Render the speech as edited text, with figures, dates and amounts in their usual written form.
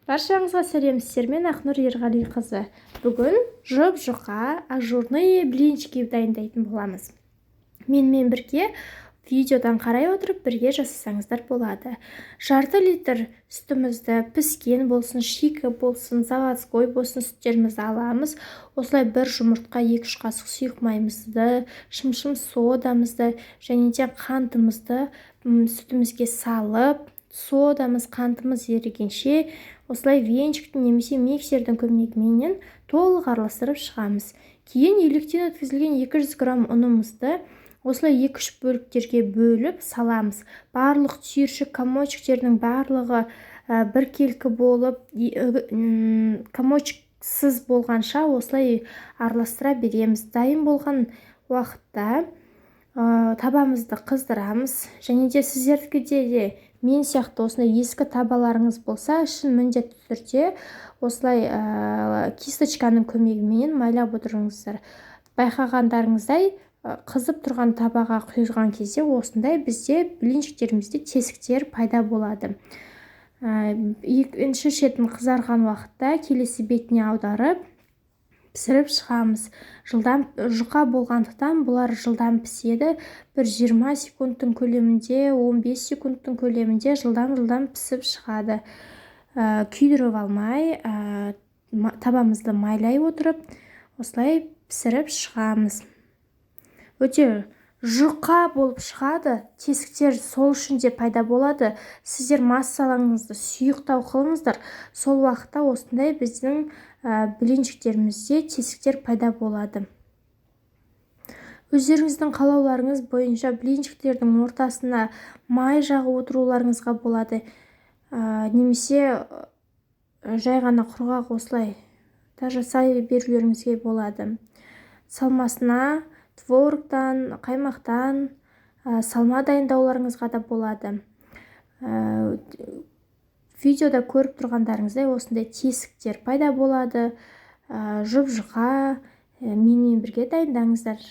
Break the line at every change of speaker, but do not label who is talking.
Баршаңызға сәлем, сіздермен Ақнұр Ерғалиқызы. Бүгін жұп-жұқа ажурные блинчики дайындайтын боламыз. Менімен бірге видеодан қарай отырып бірге жасасаңыздар болады. Жарты литр сүтімізді піскен болсын, шикі болсын, заводской болсын сүттерімізді аламыз. Осылай бір жұмыртқа, 2-3 қасық сұйық майымызды, шымшым содамызды және де қантымызды сүтімізге салып, содамыз, қантымыз ерігенше осылай венчиктің немесе миксердің көмегімен толық араластырып шығамыз. Кейін електен өткізілген 200 грамм ұнымызды осылай 2-3 бөліктерге бөліп саламыз. Барлық түйіршік комочектердің барлығы біркелкі болып, комочексіз болғанша осылай араластыра береміз. Дайын болған уақытта табамызды қыздырамыз. Және де сіздердікі де мен сияқты осындай ескі табаларыңыз болса, ішін міндетті түрде осылай кисточканың көмегімен майлап отырыңыздар. Байқағандарыңыздай қызып тұрған табаға құйған кезде осындай бізде блинчиктерімізде тесіктер пайда болады. Екінші шетін қызарған уақытта келесі бетіне аударып пісіріп шығамыз. Жұқа болғандықтан бұлар жылдам піседі. Бір 20 секундтың көлемінде, 15 секундтың көлемінде жылдам пісіп шығады. Күйдіріп алмай, табамызды майлай отырып, осылай пісіріп шығамыз. Өте жұқа болып шығады, тесіктер сол үшін де пайда болады. Сіздер массаларыңызды сұйықтау қылыңыздар, сол уақытта осындай біздің блинчиктерімізде тесіктер пайда болады. Өздеріңіздің қалауларыңыз бойынша блинчиктердің ортасына май жағып отыруларыңызға болады. Немесе жай ғана құрғақ осылай да жасай берулеріңізге болады. Салмасына творогтан, қаймақтан салма дайындауларыңызға да болады. Видеода көріп тұрғандарыңыздай осындай тесіктер пайда болады. Жұп-жұқа, менімен бірге дайындаңыздар.